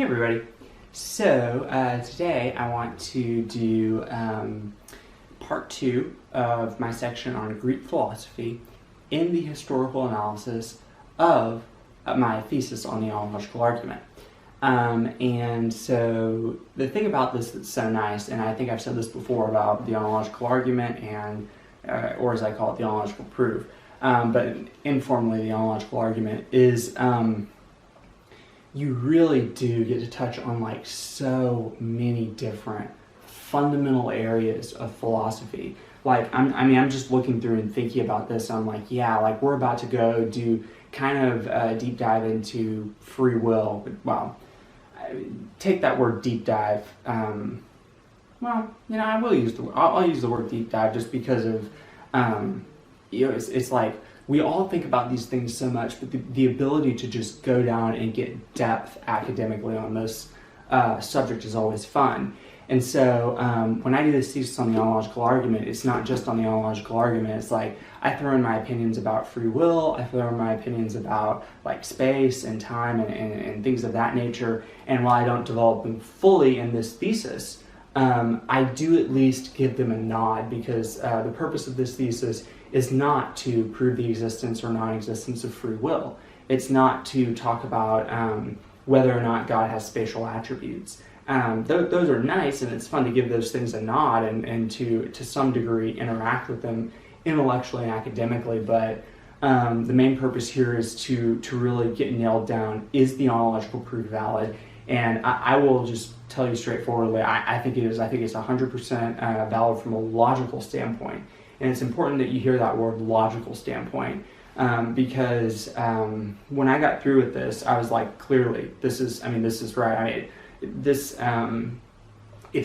Hey everybody. So today I want to do part 2 of my section on Greek philosophy in the historical analysis of my thesis on the ontological argument. And so the thing about this that's so nice, and I think I've said this before about the ontological argument and, or as I call it, the ontological proof, but informally the ontological argument is you really do get to touch on like so many different fundamental areas of philosophy. Like I'm just looking through and thinking about this. I'm like, yeah, like we're about to go do kind of a deep dive into free will. Well, take that word deep dive. Well, you know, I'll use the word deep dive just because of you know, it's like we all think about these things so much, but the ability to just go down and get depth academically on this subject is always fun. And so when I do this thesis on the ontological argument, it's not just on the ontological argument. It's like I throw in my opinions about free will, I throw in my opinions about like space and time and things of that nature. And while I don't develop them fully in this thesis, I do at least give them a nod, because the purpose of this thesis is not to prove the existence or non-existence of free will. It's not to talk about whether or not God has spatial attributes. Those are nice, and it's fun to give those things a nod and to some degree interact with them intellectually and academically, but the main purpose here is to really get nailed down, is the ontological proof valid? And I will just tell you straightforwardly, I think it is. I think it's 100% valid from a logical standpoint. And it's important that you hear that word logical standpoint, because when I got through with this, I was like, clearly, this is right. It's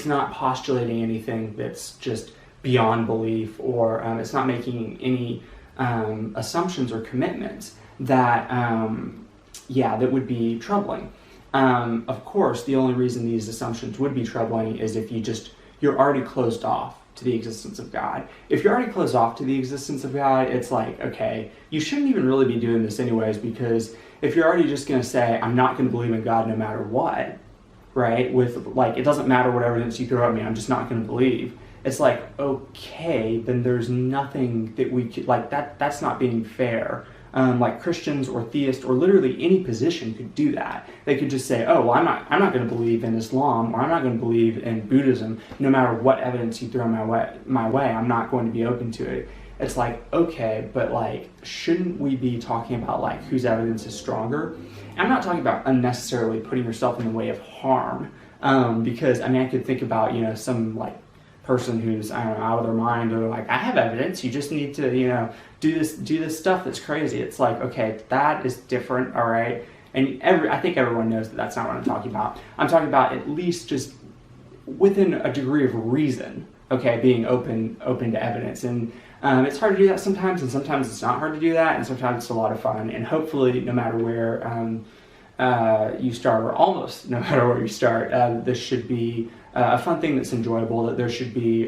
not postulating anything that's just beyond belief, or it's not making any assumptions or commitments that, that would be troubling. Of course, the only reason these assumptions would be troubling is if you're already closed off to the existence of God. If you're already closed off to the existence of God, it's like, okay, you shouldn't even really be doing this anyways, because if you're already just going to say, I'm not going to believe in God no matter what, right? With like, it doesn't matter what evidence you throw at me, I'm just not going to believe. It's like, okay, then there's nothing that we could, like that's not being fair. Like Christians or theists or literally any position could do that. They could just say, oh, well, I'm not going to believe in Islam, or I'm not going to believe in Buddhism. No matter what evidence you throw my way, I'm not going to be open to it. It's like, okay, but like, shouldn't we be talking about like whose evidence is stronger? I'm not talking about unnecessarily putting yourself in the way of harm, because I could think about, you know, some like person who's, I don't know, out of their mind, or like, I have evidence, you just need to, you know, do this stuff that's crazy. It's like, okay, that is different, all right? And I think everyone knows that that's not what I'm talking about. I'm talking about at least just within a degree of reason, okay, being open to evidence. And it's hard to do that sometimes, and sometimes it's not hard to do that, and sometimes it's a lot of fun. And hopefully, no matter where you start, or almost no matter where you start, this should be a fun thing that's enjoyable, that there should be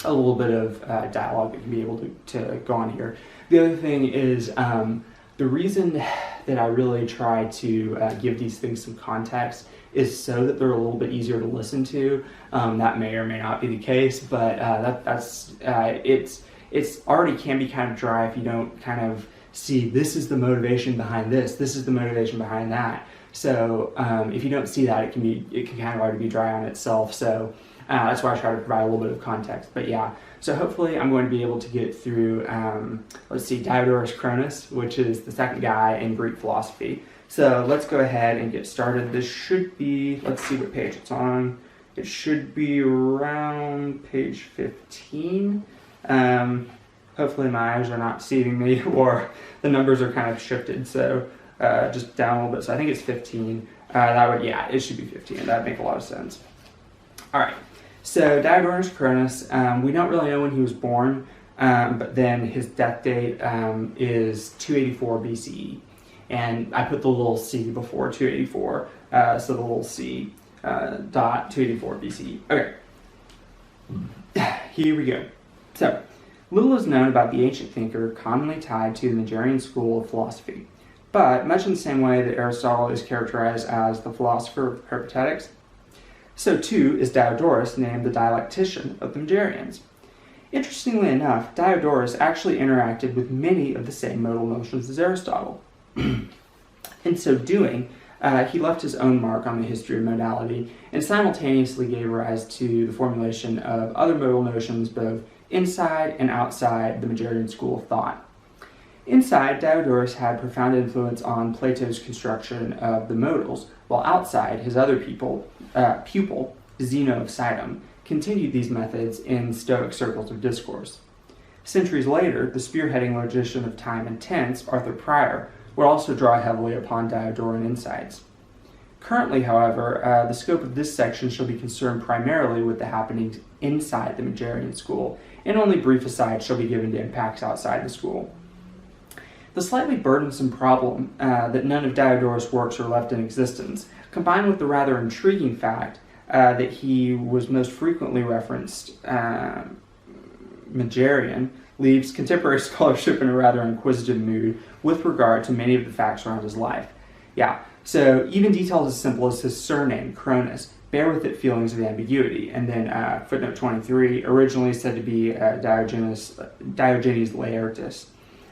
a little bit of dialogue that can be able to go on here. The other thing is the reason that I really try to give these things some context is so that they're a little bit easier to listen to. That may or may not be the case, but it's already can be kind of dry if you don't kind of see, this is the motivation behind this is the motivation behind that. So if you don't see that, it can kind of already be dry on itself. So that's why I try to provide a little bit of context. But yeah, so hopefully I'm going to be able to get through, Diodorus Cronus, which is the second guy in Greek philosophy. So let's go ahead and get started. This should be, let's see what page it's on. It should be around page 15. Hopefully my eyes are not deceiving me, or the numbers are kind of shifted, so just down a little bit. So I think it's 15. It should be 15. That'd make a lot of sense. All right. So Diodorus Cronus, we don't really know when he was born, but then his death date is 284 BCE. And I put the little c before 284, so the little c dot 284 BCE. Okay, here we go. So, little is known about the ancient thinker commonly tied to the Nigerian school of philosophy. But much in the same way that Aristotle is characterized as the philosopher of peripatetics, so too is Diodorus named the dialectician of the Megarians. Interestingly enough, Diodorus actually interacted with many of the same modal notions as Aristotle. In so doing, he left his own mark on the history of modality and simultaneously gave rise to the formulation of other modal notions both inside and outside the Megarian school of thought. Inside, Diodorus had profound influence on Plato's construction of the modals, while outside, his other pupil, Zeno of Sidon, continued these methods in Stoic circles of discourse. Centuries later, the spearheading logician of time and tense, Arthur Prior, would also draw heavily upon Diodoran insights. Currently, however, the scope of this section shall be concerned primarily with the happenings inside the Megarian school, and only brief asides shall be given to impacts outside the school. The slightly burdensome problem that none of Diodorus' works are left in existence, combined with the rather intriguing fact that he was most frequently referenced Megarian, leaves contemporary scholarship in a rather inquisitive mood with regard to many of the facts around his life. So even details as simple as his surname, Cronus, bear with it feelings of ambiguity. And then footnote 23, originally said to be Diogenes Laertius.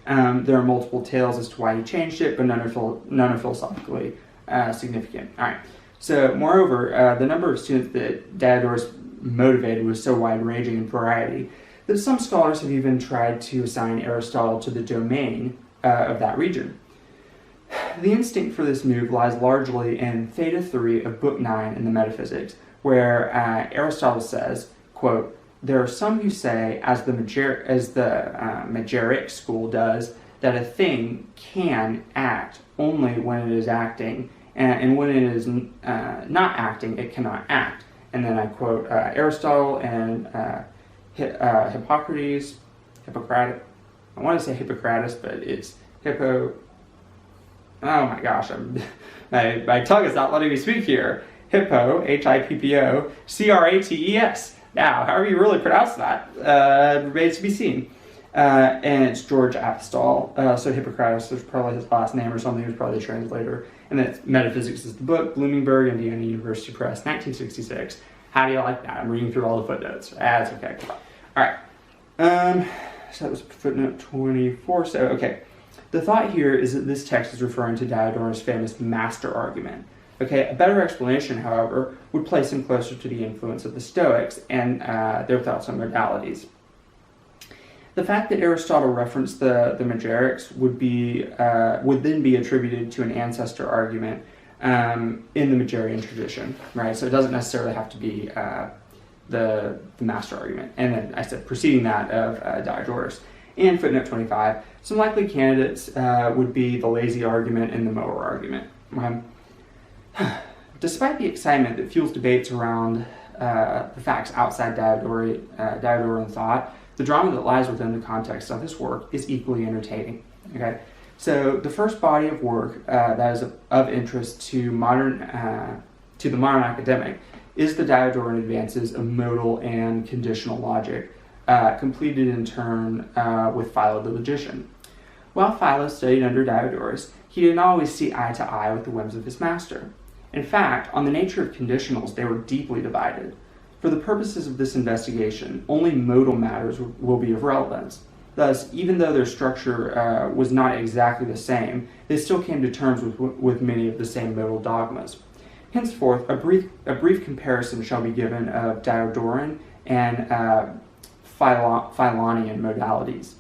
There are multiple tales as to why he changed it, but none are philosophically significant. All right. So, moreover, the number of students that Diodorus motivated was so wide-ranging in variety that some scholars have even tried to assign Aristotle to the domain of that region. The instinct for this move lies largely in Theta 3 of Book 9 in the Metaphysics, where Aristotle says, quote, "There are some who say, as the Megaric school does, that a thing can act only when it is acting, and when it is not acting, it cannot act." And then I quote Aristotle and Hippocrates. I want to say Hippocrates, but it's Hippo. Oh my gosh, my tongue is not letting me speak here. Hippo, Hippo, Crates. Now, however you really pronounce that, remains to be seen. And it's George Apostol. So Hippocrates is probably his last name or something. He was probably the translator. And then Metaphysics is the book. Bloomingburg, Indiana University Press, 1966. How do you like that? I'm reading through all the footnotes. That's okay. All right. So that was footnote 24. So, okay. The thought here is that this text is referring to Diodorus' famous master argument. Okay, a better explanation, however, would place him closer to the influence of the Stoics and their thoughts on modalities. The fact that Aristotle referenced the Megarics would then be attributed to an ancestor argument in the Megarian tradition, right? So it doesn't necessarily have to be the master argument. And then I said preceding that of Diodorus. And footnote 25, some likely candidates would be the lazy argument and the mower argument. Despite the excitement that fuels debates around the facts outside Diodoran thought, the drama that lies within the context of this work is equally entertaining. Okay, so the first body of work that is of interest to the modern academic is the Diodoran advances of modal and conditional logic, completed in turn with Philo the logician. While Philo studied under Diodorus, he didn't always see eye to eye with the whims of his master. In fact, on the nature of conditionals, they were deeply divided. For the purposes of this investigation, only modal matters will be of relevance. Thus, even though their structure was not exactly the same, they still came to terms with many of the same modal dogmas. Henceforth, a brief comparison shall be given of Diodoran and Philonian modalities.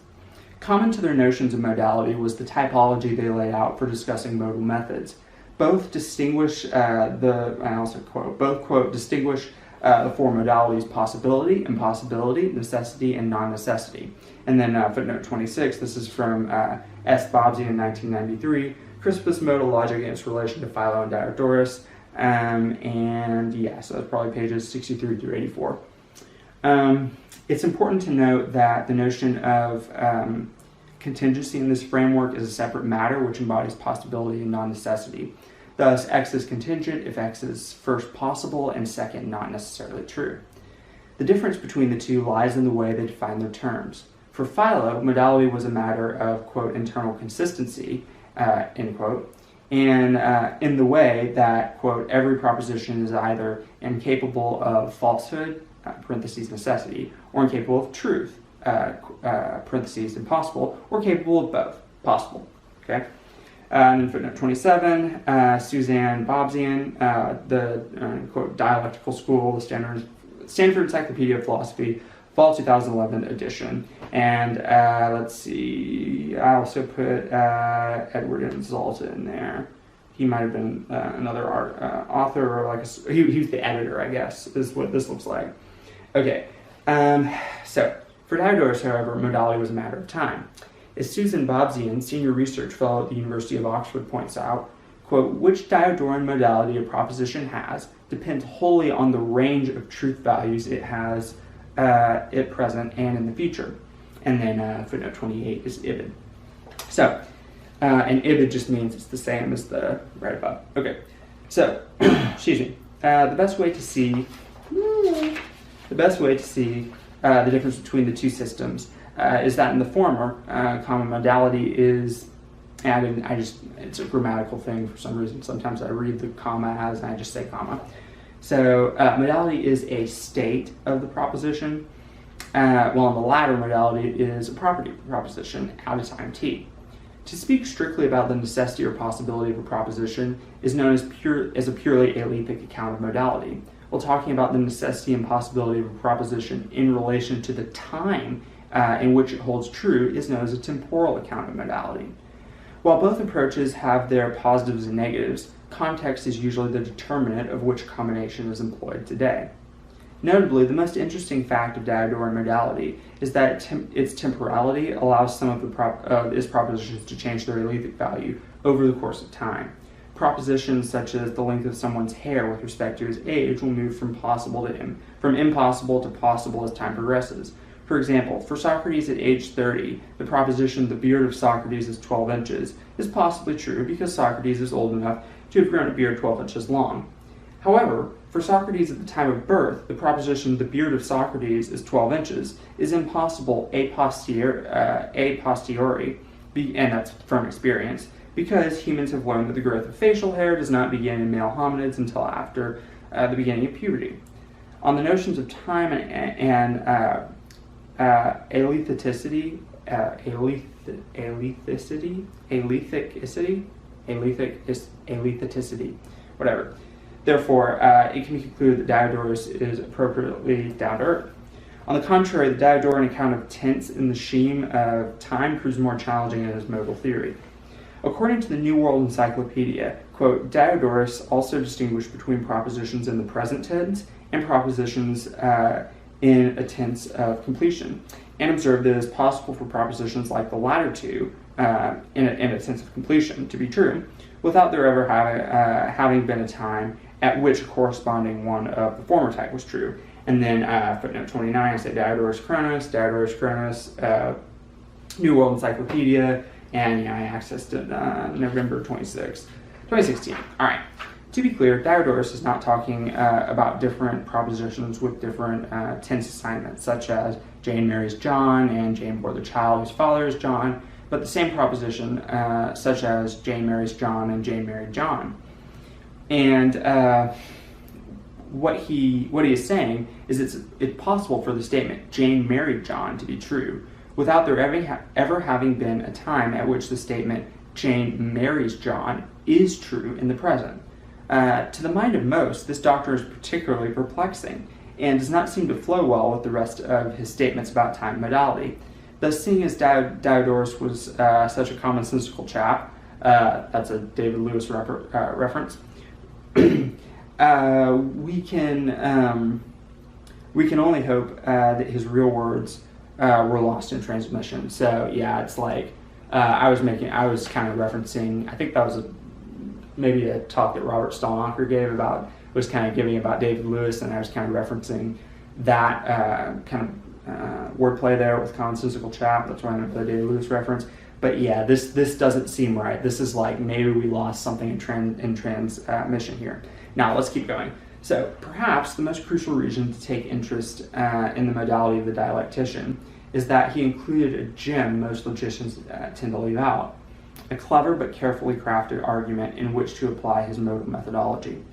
Common to their notions of modality was the typology they laid out for discussing modal methods. Both distinguish distinguish the four modalities: possibility, impossibility, necessity, and non-necessity. And then footnote 26, this is from S. Bobbsey in 1993, Crispus Modal Logic and its relation to Philo and Diodorus. So that's probably pages 63 through 84. It's important to note that the notion of contingency in this framework is a separate matter which embodies possibility and non-necessity. Thus, X is contingent if X is first possible and second not necessarily true. The difference between the two lies in the way they define their terms. For Philo, modality was a matter of, quote, internal consistency, end quote, and in the way that, quote, every proposition is either incapable of falsehood, parentheses necessity, or incapable of truth, parentheses impossible, or capable of both, possible, okay? And then footnote 27, Suzanne Bobzian, the, quote, Dialectical School, the Stanford Encyclopedia of Philosophy, Fall 2011 edition. And let's see, I also put Edward M. Zalta in there. He might have been another author, or like he was the editor, I guess, is what this looks like. Okay, so for Diodorus, however, modality was a matter of time. As Susan Bobzian, senior research fellow at the University of Oxford, points out, quote, which Diodoran modality a proposition has depends wholly on the range of truth values it has at present and in the future. And then footnote 28 is ibid. So, and ibid just means it's the same as the right above. Okay, so, excuse me. The best way to see the difference between the two systems is that in the former, common modality is added. It's a grammatical thing for some reason. Sometimes I read the comma as and I just say comma. So modality is a state of the proposition, while in the latter, modality is a property of the proposition at a time t. To speak strictly about the necessity or possibility of a proposition is known as a purely alethic account of modality, while talking about the necessity and possibility of a proposition in relation to the time in which it holds true is known as a temporal account of modality. While both approaches have their positives and negatives, context is usually the determinant of which combination is employed today. Notably, the most interesting fact of Diodoran modality is that its temporality allows some of its propositions to change their alethic value over the course of time. Propositions such as the length of someone's hair with respect to his age will move from impossible to possible as time progresses. For example, for Socrates at age 30, the proposition the beard of Socrates is 12 inches is possibly true because Socrates is old enough to have grown a beard 12 inches long. However, for Socrates at the time of birth, the proposition the beard of Socrates is 12 inches is impossible a posteriori, and that's from experience, because humans have learned that the growth of facial hair does not begin in male hominids until after the beginning of puberty. On the notions of time and alethicity, whatever. Therefore, it can be concluded that Diodorus is appropriately down to earth. On the contrary, the Diodoran account of tense in the scheme of time proves more challenging in his modal theory. According to the New World Encyclopedia, quote, Diodorus also distinguished between propositions in the present tense and propositions in a tense of completion, and observed that it is possible for propositions like the latter two, in a sense of completion, to be true, without there ever having been a time at which a corresponding one of the former type was true. And then footnote 29, I say Diodorus Cronus, New World Encyclopedia, and I accessed it November 26, 2016. All right. To be clear, Diodorus is not talking about different propositions with different tense assignments, such as Jane marries John and Jane bore the child whose father is John, but the same proposition, such as Jane marries John and Jane married John. And what he is saying is it's possible for the statement Jane married John to be true without there ever having been a time at which the statement Jane marries John is true in the present. To the mind of most, this doctrine is particularly perplexing and does not seem to flow well with the rest of his statements about time and modality. Thus, seeing as Diodorus was such a commonsensical chap, that's a David Lewis reference, we can only hope that his real words were lost in transmission. So yeah, it's like I was kind of referencing, I think that was maybe a talk that Robert Stallnacher gave was kind of giving about David Lewis, and I was kind of referencing that kind of wordplay there with commonsensical chap. That's why I went for the David Lewis reference. But yeah, this doesn't seem right. This is like maybe we lost something in transmission here. Now let's keep going. So perhaps the most crucial reason to take interest in the modality of the dialectician is that he included a gem most logicians tend to leave out. a clever but carefully crafted argument in which to apply his modal methodology.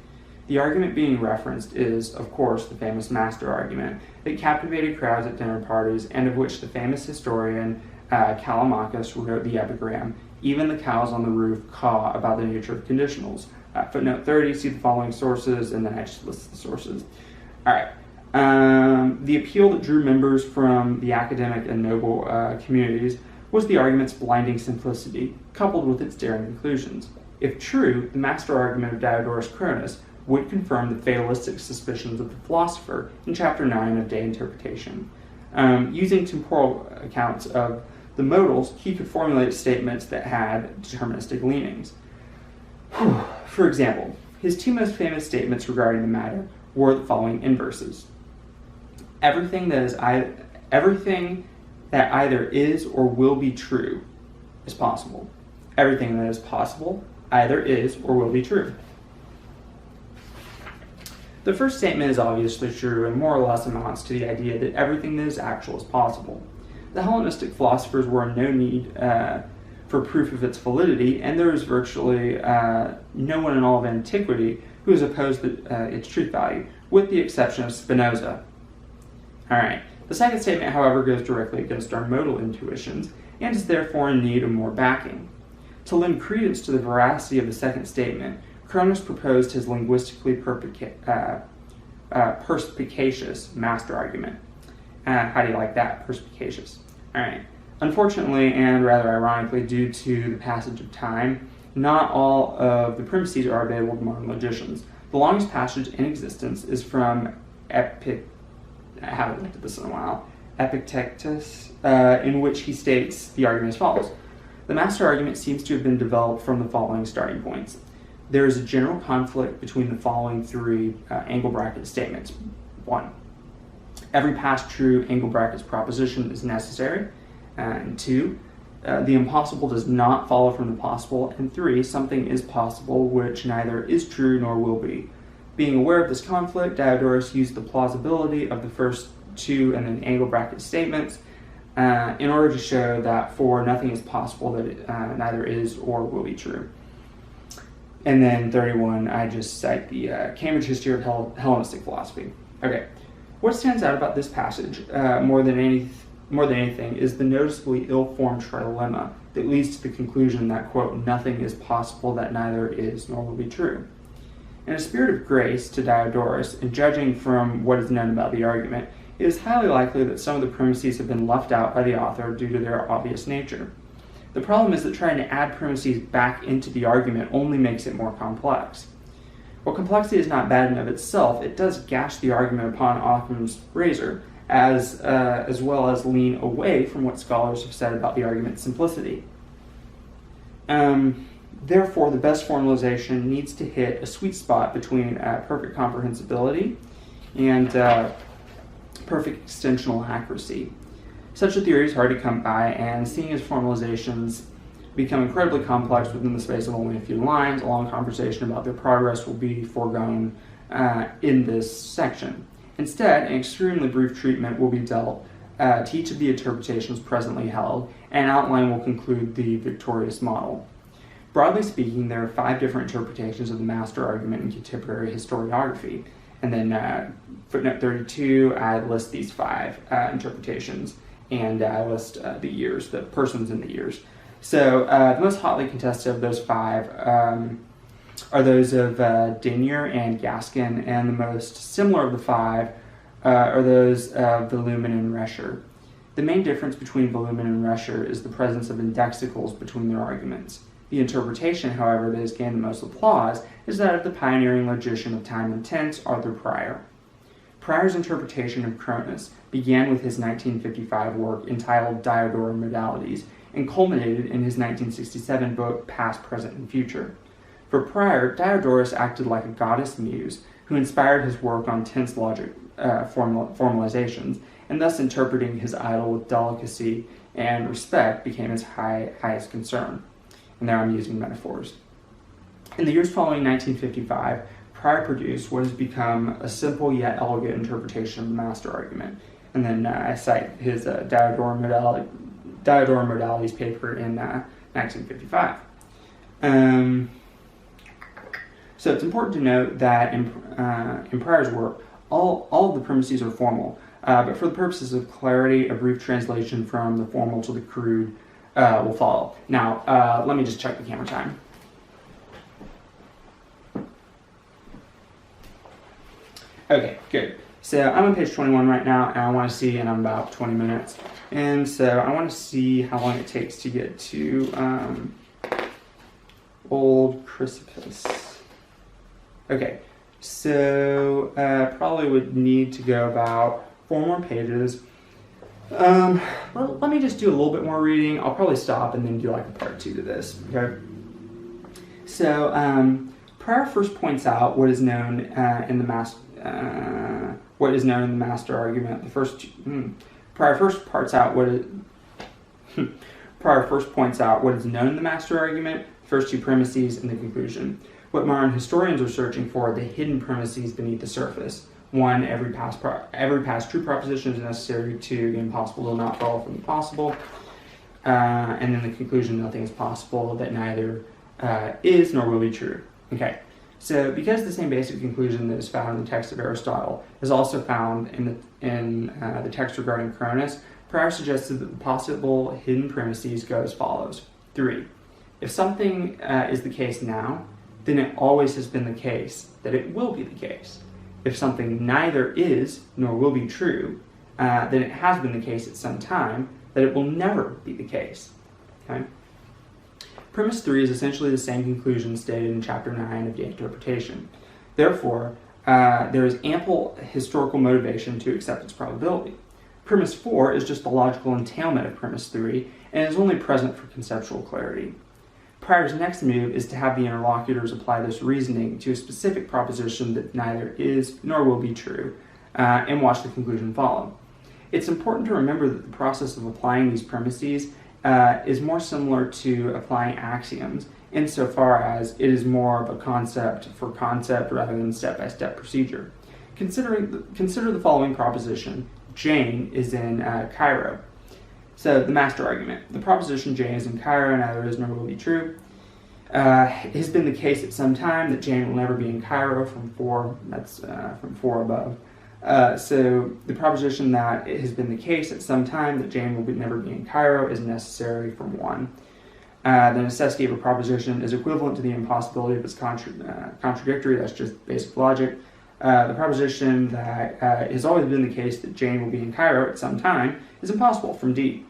The argument being referenced is, of course, the famous master argument that captivated crowds at dinner parties and of which the famous historian Callimachus wrote the epigram, "Even the cows on the roof caw about the nature of conditionals." Footnote 30, see the following sources, and then I just list the sources. All right. The appeal that drew members from the academic and noble communities was the argument's blinding simplicity, coupled with its daring conclusions. If true, the master argument of Diodorus Cronus would confirm the fatalistic suspicions of the philosopher in Chapter 9 of De Interpretation. Using temporal accounts of the modals, he could formulate statements that had deterministic leanings. For example, his two most famous statements regarding the matter were the following inverses. Everything that either is or will be true is possible. Everything that is possible either is or will be true. The first statement is obviously true and more or less amounts to the idea that everything that is actual is possible. The Hellenistic philosophers were in no need for proof of its validity, and there is virtually no one in all of antiquity who has opposed its truth value, with the exception of Spinoza. All right. The second statement, however, goes directly against our modal intuitions and is therefore in need of more backing. To lend credence to the veracity of the second statement, Cronus proposed his linguistically perspicacious master argument. How do you like that? Perspicacious. All right. Unfortunately, and rather ironically, due to the passage of time, not all of the premises are available to modern logicians. The longest passage in existence is from I haven't looked at this in a while, Epictetus, in which he states the argument as follows. The master argument seems to have been developed from the following starting points. There is a general conflict between the following three angle bracket statements. 1. Every past true angle brackets proposition is necessary. And 2, the impossible does not follow from the possible. And 3, something is possible which neither is true nor will be. Being aware of this conflict, Diodorus used the plausibility of the first two and then angle bracket statements in order to show that for nothing is possible that it neither is or will be true. And then 31, I just cite the Cambridge History of Hellenistic Philosophy. Okay, what stands out about this passage more than anything is the noticeably ill-formed trilemma that leads to the conclusion that, quote, nothing is possible that neither is nor will be true. In a spirit of grace to Diodorus, and judging from what is known about the argument, it is highly likely that some of the premises have been left out by the author due to their obvious nature. The problem is that trying to add premises back into the argument only makes it more complex. While complexity is not bad in of itself, it does gash the argument upon Occam's razor, as well as lean away from what scholars have said about the argument's simplicity. Therefore, the best formalization needs to hit a sweet spot between perfect comprehensibility and perfect extensional accuracy. Such a theory is hard to come by, and seeing as formalizations become incredibly complex within the space of only a few lines, a long conversation about their progress will be foregone in this section. Instead, an extremely brief treatment will be dealt to each of the interpretations presently held, and an outline will conclude the victorious model. Broadly speaking, there are 5 different interpretations of the master argument in contemporary historiography. And then footnote 32, I list these 5 interpretations, and I list the years, the persons in the years. So the most hotly contested of those 5 are those of Denier and Gaskin, and the most similar of the 5 are those of Volumen and Rescher. The main difference between Volumen and Rescher is the presence of indexicals between their arguments. The interpretation, however, that has gained the most applause is that of the pioneering logician of time and tense, Arthur Prior. Prior's interpretation of Cronus began with his 1955 work entitled Diodorus Modalities and culminated in his 1967 book Past, Present, and Future. For Prior, Diodorus acted like a goddess muse who inspired his work on tense logic formalizations, and thus interpreting his idol with delicacy and respect became his highest concern. And there I'm using metaphors. In the years following 1955, Prior produced what has become a simple yet elegant interpretation of the master argument. And then I cite his Diodorus Modalities paper in 1955. So it's important to note that in Pryor's work, all of the premises are formal, but for the purposes of clarity, a brief translation from the formal to the crude will follow. Now, let me just check the camera time. Okay, good. So I'm on page 21 right now, and I want to see, and I'm about 20 minutes, and so I want to see how long it takes to get to Old Chrysippus. Okay, so probably would need to go about 4 more pages. Well, let me just do a little bit more reading. I'll probably stop and then do like a part 2 to this. Okay. So Pryor first points out what is known in the master argument. Pryor first points out what is known in the master argument, the first 2 premises, and the conclusion. What modern historians are searching for are the hidden premises beneath the surface. 1, every past true proposition is necessary. 2, the impossible will not follow from the possible. And then the conclusion, nothing is possible, that neither is nor will be true. Okay, so because the same basic conclusion that is found in the text of Aristotle is also found in the text regarding Cronus, Pryor suggested that the possible hidden premises go as follows. 3, if something is the case now, then it always has been the case that it will be the case. If something neither is nor will be true, then it has been the case at some time that it will never be the case. Okay? Premise 3 is essentially the same conclusion stated in Chapter 9 of the Interpretation. Therefore, there is ample historical motivation to accept its probability. Premise 4 is just the logical entailment of Premise 3 and is only present for conceptual clarity. Pryor's next move is to have the interlocutors apply this reasoning to a specific proposition that neither is nor will be true, and watch the conclusion follow. It's important to remember that the process of applying these premises is more similar to applying axioms, insofar as it is more of a concept for concept rather than step-by-step procedure. Consider the following proposition: Jane is in Cairo. So the master argument: the proposition Jane is in Cairo, neither is nor will be true. It has been the case at some time that Jane will never be in Cairo, from 4 above. So the proposition that it has been the case at some time that Jane will never be in Cairo is necessary, from 1. The necessity of a proposition is equivalent to the impossibility of its contradictory. That's just basic logic. The proposition that it has always been the case that Jane will be in Cairo at some time is impossible, from D.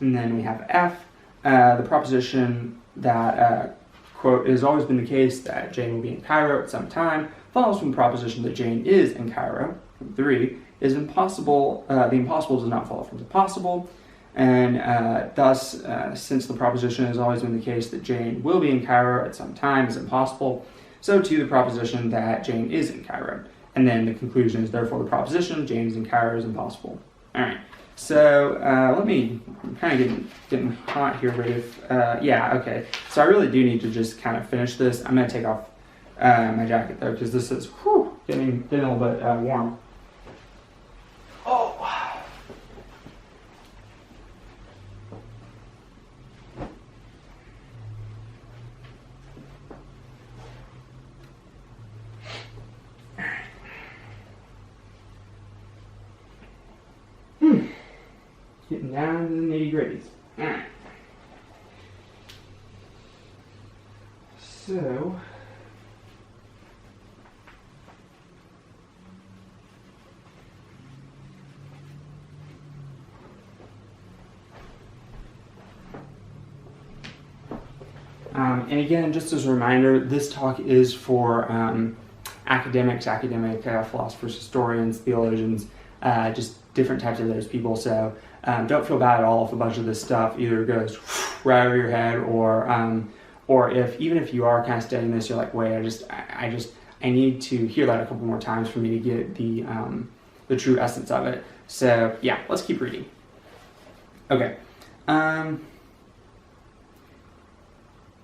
And then we have F, the proposition that, quote, it has always been the case that Jane will be in Cairo at some time follows from the proposition that Jane is in Cairo, from 3, is impossible. The impossible does not follow from the possible. And thus, since the proposition has always been the case that Jane will be in Cairo at some time is impossible, so too the proposition that Jane is in Cairo. And then the conclusion is, therefore, the proposition Jane is in Cairo is impossible. All right. So I'm kind of getting hot here, but yeah, okay. So I really do need to just kind of finish this. I'm going to take off my jacket though, because this is getting a little bit warm. Oh. Getting down to the nitty-gritties. Alright. So, and again, just as a reminder, this talk is for academic philosophers, historians, theologians, just different types of those people. So don't feel bad at all if a bunch of this stuff either goes right over your head, or even if you are kind of studying this, you're like, wait, I need to hear that a couple more times for me to get the true essence of it. So yeah, let's keep reading. Okay.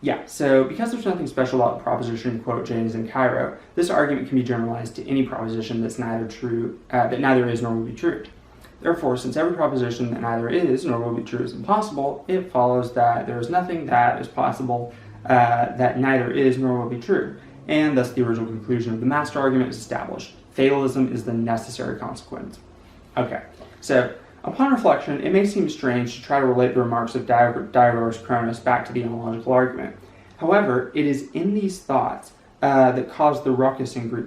Yeah, so because there's nothing special about the proposition, quote, Jane is in Cairo, this argument can be generalized to any proposition that's neither true, that neither is nor will be true. Therefore, since every proposition that neither is nor will be true is impossible, it follows that there is nothing that is possible that neither is nor will be true, and thus the original conclusion of the master argument is established. Fatalism is the necessary consequence. Okay, so upon reflection, it may seem strange to try to relate the remarks of Diodorus Cronus back to the analogical argument. However, it is in these thoughts that cause the ruckus in Greek.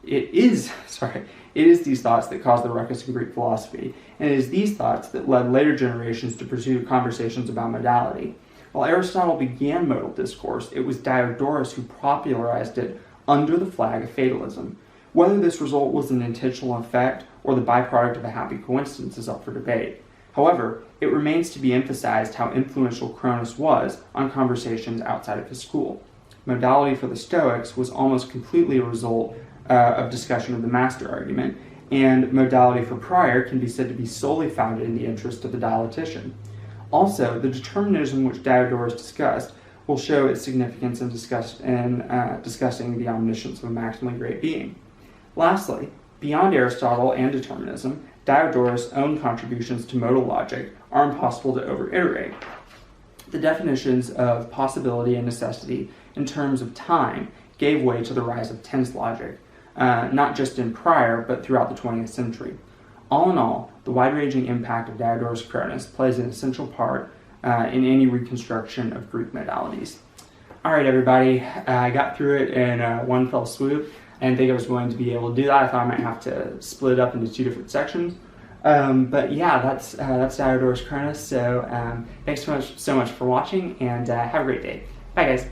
It is these thoughts that caused the ruckus in Greek philosophy, and it is these thoughts that led later generations to pursue conversations about modality. While Aristotle began modal discourse, it was Diodorus who popularized it under the flag of fatalism. Whether this result was an intentional effect or the byproduct of a happy coincidence is up for debate. However, it remains to be emphasized how influential Cronus was on conversations outside of his school. Modality for the Stoics was almost completely a result of discussion of the master argument, and modality for Prior can be said to be solely founded in the interest of the dialectician. Also, the determinism which Diodorus discussed will show its significance in discussing the omniscience of a maximally great being. Lastly, beyond Aristotle and determinism, Diodorus' own contributions to modal logic are impossible to over-iterate. The definitions of possibility and necessity in terms of time gave way to the rise of tense logic, not just in Prior, but throughout the 20th century. All in all, the wide-ranging impact of Diodorus Cronus plays an essential part in any reconstruction of Greek modalities. All right, everybody, I got through it in one fell swoop. I didn't think I was going to be able to do that. I thought I might have to split it up into two different sections. But yeah, that's Diodorus Cronus. So thanks so much for watching, and have a great day. Bye, guys.